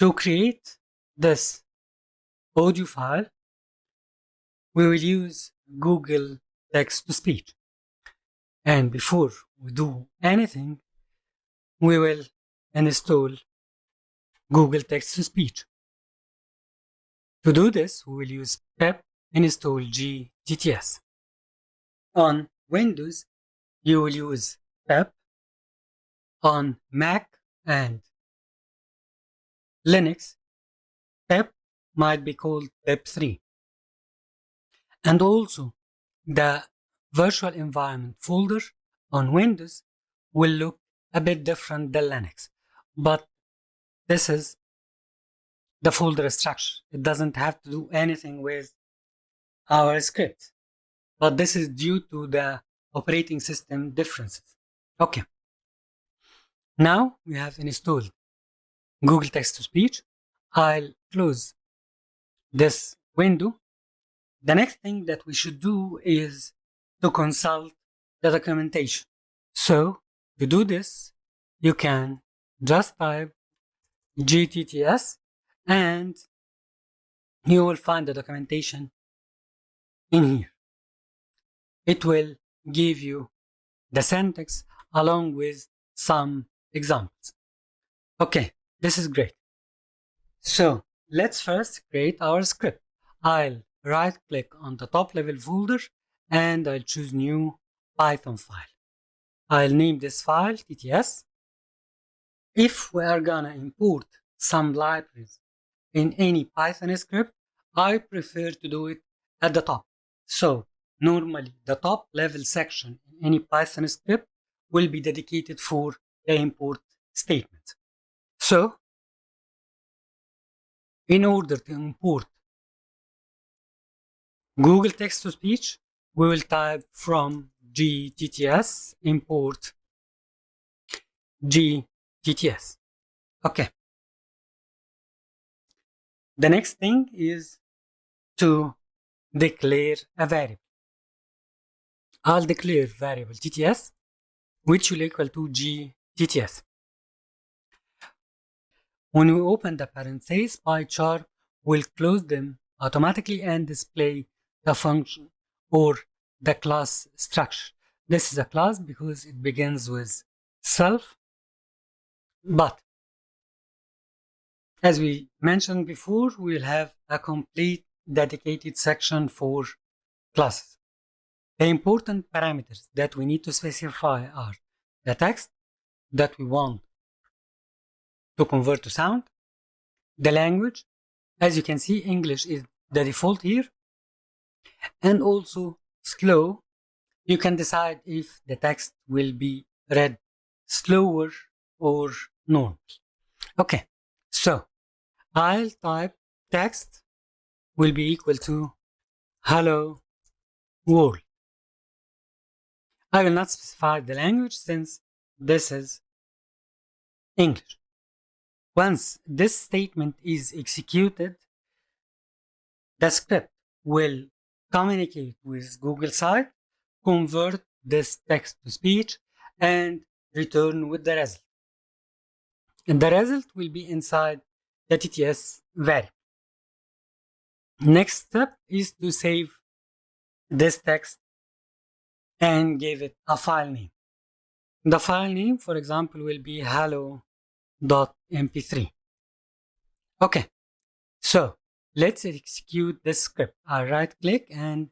To create this audio file, we will use Google Text-to-Speech. And before we do anything, we will install Google Text-to-Speech. To do this, we will use pip install GTTS. On Windows, you will use pip. On Mac and Linux, pip might be called pip3. And also, the virtual environment folder on Windows will look a bit different than Linux. But this is the folder structure. It doesn't have to do anything with our script. But this is due to the operating system differences. Okay. Now we have installed Google Text-to-Speech. I'll close this window. The next thing that we should do is to consult the documentation. So to do this, you can just type GTTS and you will find the documentation in here. It will give you the syntax along with some examples. Okay, this is great. So let's first create our script. I'll right click on the top level folder and I'll choose new Python file. I'll name this file TTS. If we are gonna import some libraries in any Python script, I prefer to do it at the top. So normally the top level section in any Python script will be dedicated for the import statement. So in order to import Google Text-to-Speech, we will type from GTTS import GTTS. Okay. The next thing is to declare a variable. I'll declare variable TTS, which will equal to GTTS. When we open the parentheses, PyCharm will close them automatically and display the function or the class structure. This is a class because it begins with self, but as we mentioned before, we'll have a complete dedicated section for classes. The important parameters that we need to specify are the text that we want to convert to sound, the language. As you can see, English is the default here, and also slow. You can decide if the text will be read slower or normal. Okay, so I'll type text will be equal to hello world. I will not specify the language since this is English. Once this statement is executed, the script will communicate with Google site, convert this text to speech, and return with the result. And the result will be inside the TTS variable. Next step is to save this text and give it a file name. The file name, for example, will be hello.mp3. Okay, so let's execute this script. I right click and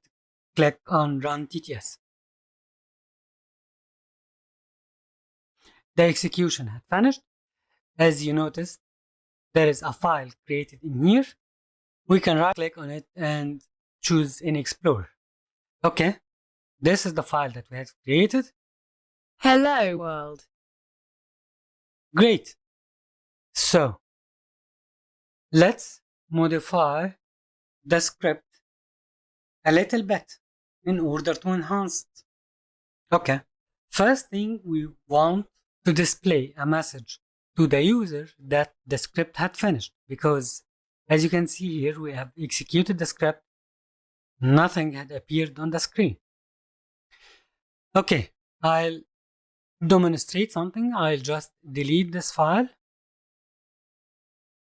click on Run TTS. The execution had finished. As you noticed, there is a file created in here. We can right click on it and choose in Explorer. Okay, this is the file that we have created. Hello world. Great. So let's modify the script a little bit in order to enhance it. Okay, first thing, we want to display a message to the user that the script had finished, because as you can see here, we have executed the script. Nothing had appeared on the screen. Okay, I'll demonstrate something. I'll just delete this file.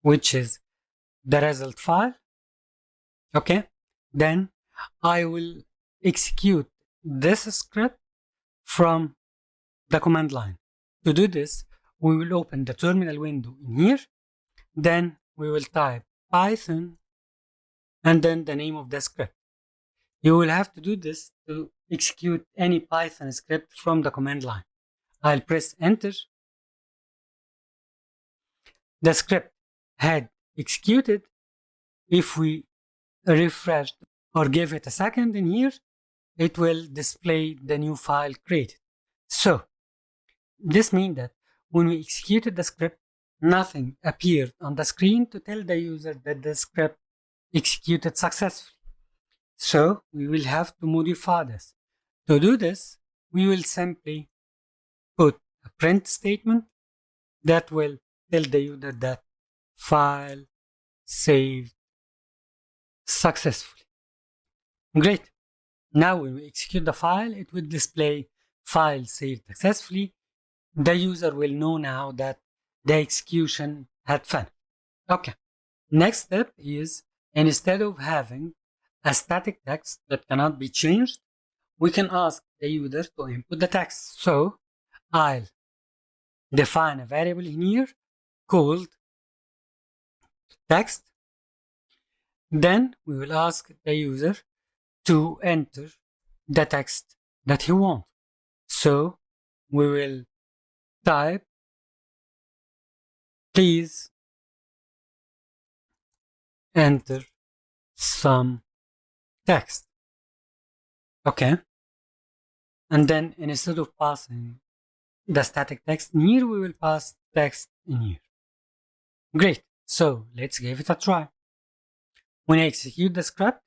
which is the result file. Okay, then I will execute this script from the command line. To do this, we will open the terminal window in here. Then we will type Python and then the name of the script. You will have to do this to execute any Python script from the command line. I'll press enter. The script had executed. If we refresh or give it a second in here, it will display the new file created. So this means that when we executed the script, nothing appeared on the screen to tell the user that the script executed successfully. So we will have to modify this. To do this, we will simply put a print statement that will tell the user that file saved successfully. Great. Now when we execute the file, it will display file saved successfully. The user will know now that the execution had finished. Okay. Next step is, instead of having a static text that cannot be changed, we can ask the user to input the text. So I'll define a variable in here called text. Then we will ask the user to enter the text that he wants. So we will type, please enter some text. Okay. And then instead of passing the static text in here, we will pass text in here. Great. So let's give it a try. When I execute the script,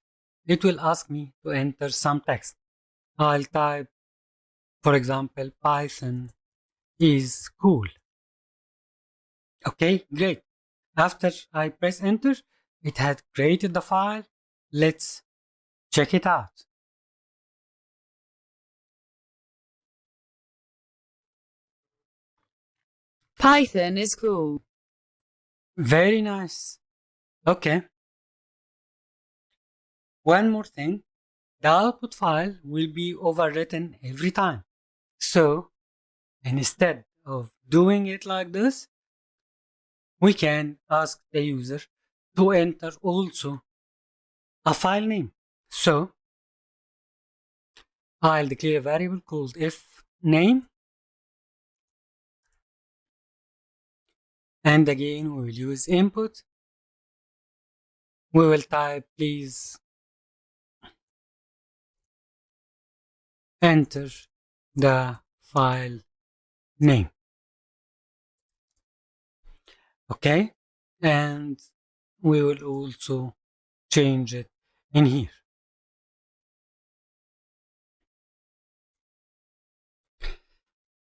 it will ask me to enter some text. I'll type, for example, Python is cool. Okay, great. After I press enter, it had created the file. Let's check it out. Python is cool. Very nice. Okay. One more thing. The output file will be overwritten every time. So instead of doing it like this, we can ask the user to enter also a file name. So I'll declare a variable called if name. And again, we will use input. We will type, please enter the file name. Okay, and we will also change it in here.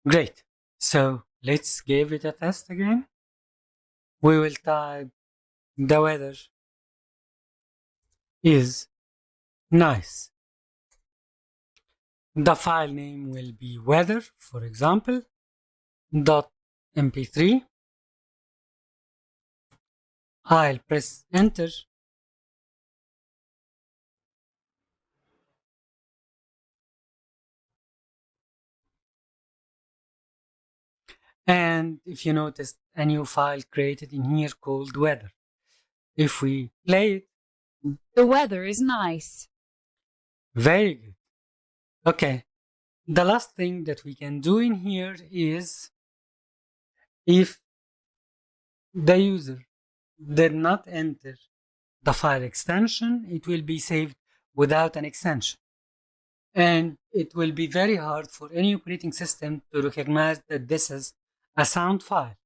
Great. So let's give it a test again. We will type the weather is nice. The file name will be weather, for example, .mp3. I'll press enter. And if you notice, a new file created in here called weather. If we play it, The weather is nice. very good. Okay, the last thing that we can do in here is, if the user did not enter the file extension, it will be saved without an extension. And it will be very hard for any operating system to recognize that this is a sound file.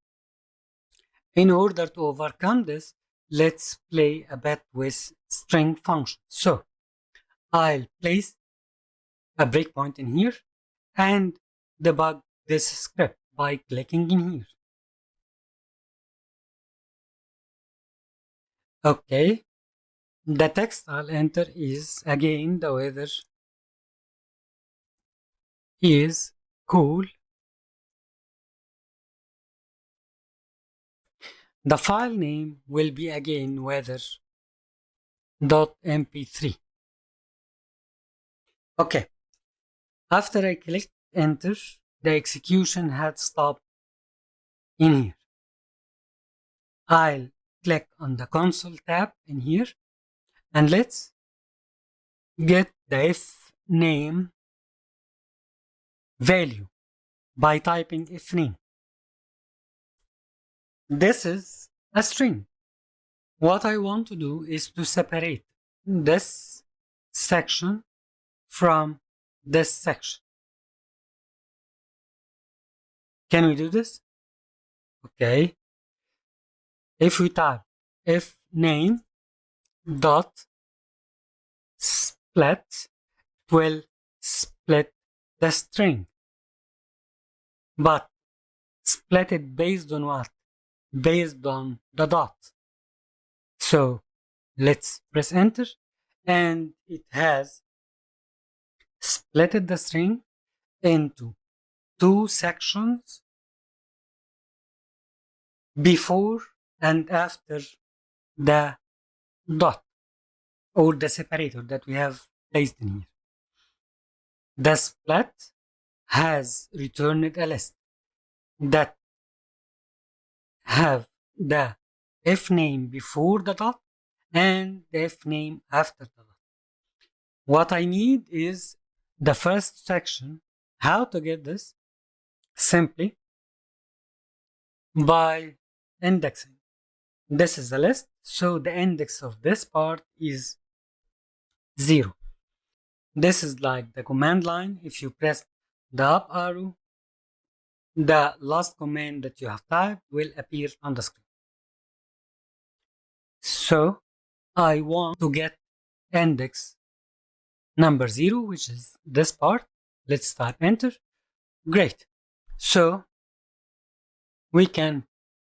In order to overcome this, let's play a bit with string functions. So I'll place a breakpoint in here and debug this script by clicking in here. Okay, the text I'll enter is again the weather is cool. the file name will be again weather.mp3. Okay, after I click enter, the execution had stopped in here. I'll click on the console tab in here and let's get the if name value by typing if name. This is a string. What I want to do is to separate this section from this section. Can we do this? Okay. If we type if name dot split, it will split the string. But split it based on what? Based on the dot. So let's press enter and it has splitted the string into two sections before and after the dot or the separator that we have placed in here. The split has returned a list that have the if name before the dot and the if name after the dot. What I need is the first section. How to get this? Simply by indexing. This is a list, so the index of this part is 0. This is like the command line. If you press the up arrow, the last command that you have typed will appear on the screen. So I want to get index number 0, which is this part. Let's type enter. Great. So we can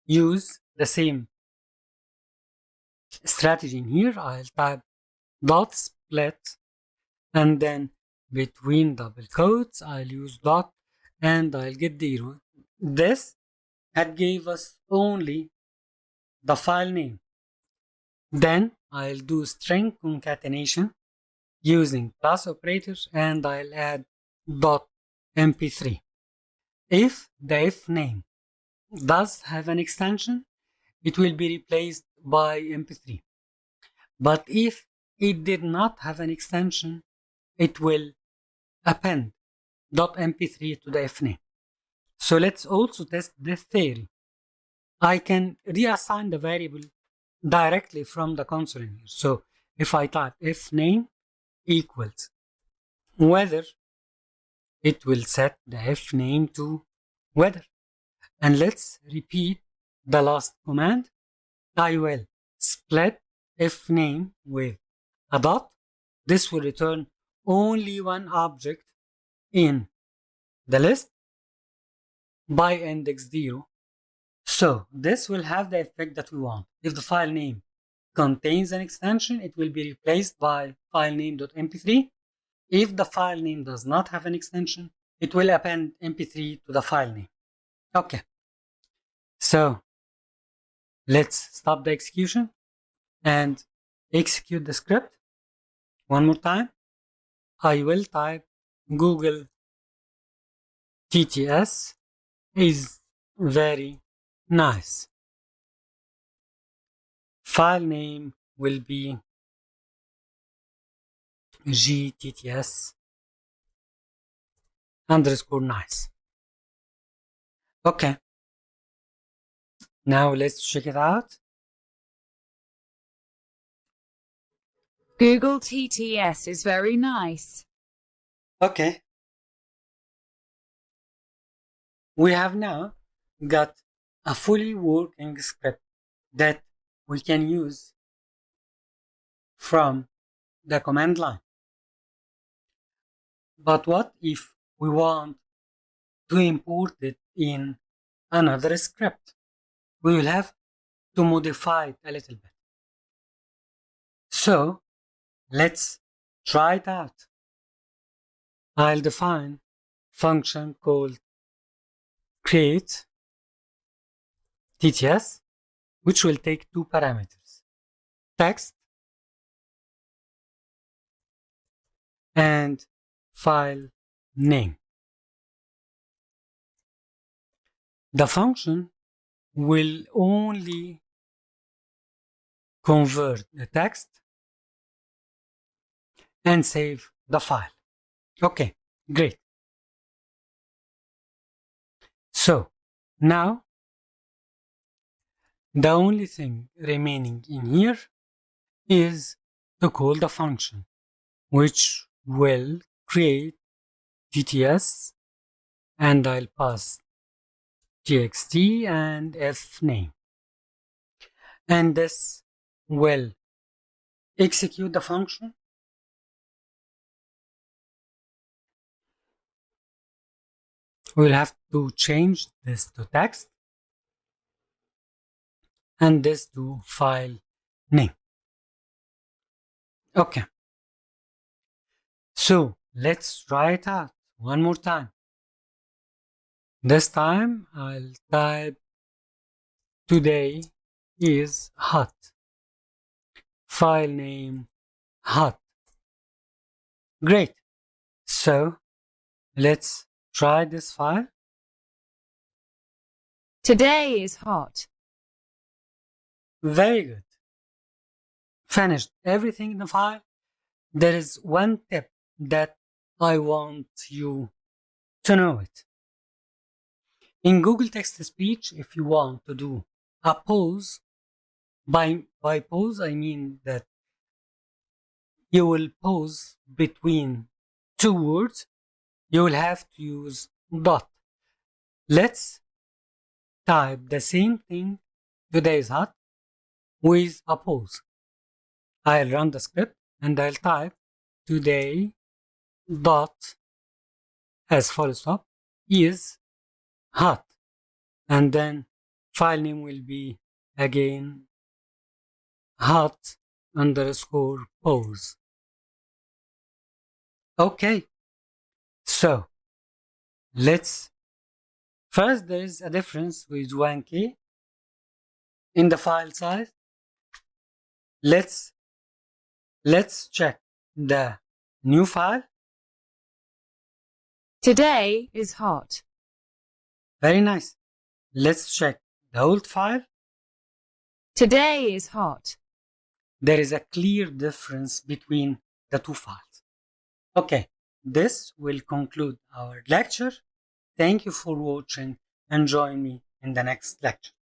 use the same strategy in here. I'll type dot split and then between double quotes I'll use dot and I'll get 0. This had gave us only the file name. Then I'll do string concatenation using plus operators and I'll add dot mp3. If the if name does have an extension, it will be replaced by mp3. But if it did not have an extension, it will append .mp3 to the if name. So let's also test this theory. I can reassign the variable directly from the console in here. So if I type if name equals weather, it will set the if name to weather. And let's repeat the last command. I will split if name with a dot. This will return only one object in the list by index 0. So this will have the effect that we want. If the file name contains an extension, it will be replaced by filename.mp3. If the file name does not have an extension, it will append mp3 to the file name. Okay. So let's stop the execution and execute the script. One more time. I will type Google TTS is very nice. File name will be gtts _ nice. Okay. Now let's check it out. Google TTS is very nice. Okay. We have now got a fully working script that we can use from the command line. But what if we want to import it in another script? We will have to modify it a little bit. So let's try it out. I'll define function called create TTS, which will take two parameters, text and file name. The function will only convert the text and save the file. Okay, great. So now the only thing remaining in here is to call the function, which will create TTS, and I'll pass txt and fname. And this will execute the function. We'll have to change this to text and this to file name. Okay. So let's try it out one more time. This time I'll type today is hot. File name hot. Great. So let's try this file. Today is hot. Very good. Finished everything in the file. There is one tip that I want you to know it. In Google Text-to-Speech, if you want to do a pause, by pause I mean that you will pause between two words, you will have to use dot. Let's type the same thing, today is hot, with a pause. I'll run the script and I'll type today dot as full stop is hot, and then file name will be again hot underscore pause. Okay, so let's first, there is a difference with one key in the file size. Let's check the new file. Today is hot. Very nice. Let's check the old file. Today is hot. There is a clear difference between the two files. Okay, this will conclude our lecture. Thank you for watching and join me in the next lecture.